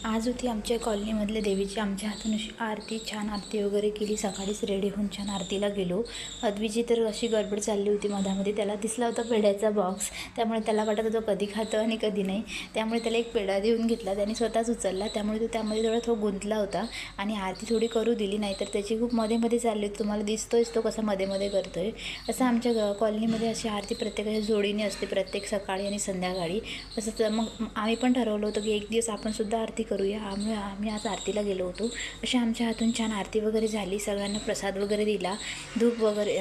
आज होती आमच्या कॉलनीमधल्या देवीची आमच्या हातून अशी आरती, छान आरती वगैरे केली। सकाळीच रेडी होऊन छान आरतीला गेलो। अद्वीची तर अशी गडबड चालली होती मधामध्ये, त्याला दिसला होता पेढ्याचा बॉक्स, त्यामुळे त्याला वाटत होतं कधी खातं आणि कधी नाही, त्यामुळे त्याला एक पेढा देऊन घेतला, त्याने स्वतःच उचलला, त्यामुळे तो त्यामध्ये थोडा गुंतला होता आणि आरती थोडी करू दिली, नाहीतर त्याची खूप मध्ये चालली होती। तुम्हाला दिसतोयच तो कसा मध्ये करतोय। असं आमच्या कॉलनीमध्ये अशी आरती प्रत्येकाच्या जोडीने असते, प्रत्येक सकाळी आणि संध्याकाळी। असं मग आम्ही पण ठरवलं होतं की एक दिवस आपण सुद्धा आरती करूया। आम्ही आज आरतीला गेलो होतो। अशा आमच्या हातून छान आरती वगैरे झाली, सगळ्यांना प्रसाद वगैरे दिला, धूप वगैरे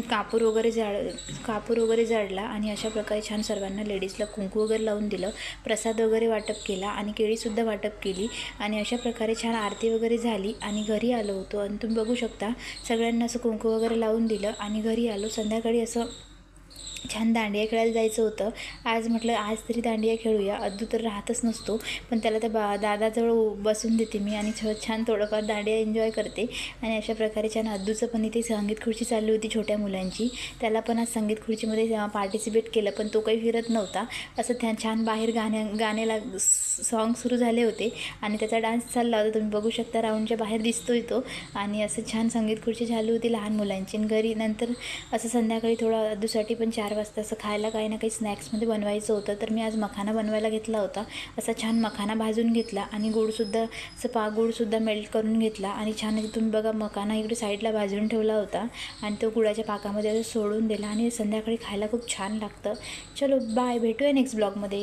कापूर वगैरे जाळला आणि अशा प्रकारे छान सर्वांना लेडीजला कुंकू वगैरे लावून दिलं, प्रसाद वगैरे वाटप केला आणि केळीसुद्धा वाटप केली आणि अशा प्रकारे छान आरती वगैरे झाली आणि घरी आलो होतो। आणि तुम्ही बघू शकता सगळ्यांना असं कुंकू वगैरे लावून दिलं आणि घरी आलो। संध्याकाळी असं छान दांडिया खेळायला जायचं होतं। आज म्हटलं आज तरी दांडिया खेळूया। अद्दू तर राहतच नसतो, पण त्याला त्या दादाजवळ बसून देते मी आणि छान थोडंफार दांडिया एन्जॉय करते। आणि अशा प्रकारे छान अद्दूचं पण इथे संगीत खुर्ची चालली होती छोट्या मुलांची, त्याला पण आज संगीत खुर्चीमध्ये पार्टिसिपेट केलं, पण तो काही फिरत नव्हता। असं छान बाहेर गाण्याला सॉन्ग सुरू झाले होते आणि त्याचा डान्स चालला होता, तुम्ही बघू शकता, राऊंडच्या बाहेर दिसतोय तो। आणि असं छान संगीत खुर्ची चालू होती लहान मुलांची। घरी नंतर असं संध्याकाळी थोडं अद्दूसाठी पण 4 वाजता असं खायला काही ना काही स्नॅक्समध्ये बनवायचं होतं, तर मी आज मखाना बनवायला घेतला होता। असा छान मखाना भाजून घेतला आणि गुळसुद्धा मेल्ट करून घेतला आणि छान तुम्ही बघा मखाना इकडे साईडला भाजून ठेवला होता आणि तो गुळाच्या पाकामध्ये असं सोडून दिला आणि संध्याकाळी खायला खूप छान लागतं। चलो बाय, भेटूया नेक्स्ट ब्लॉगमध्ये।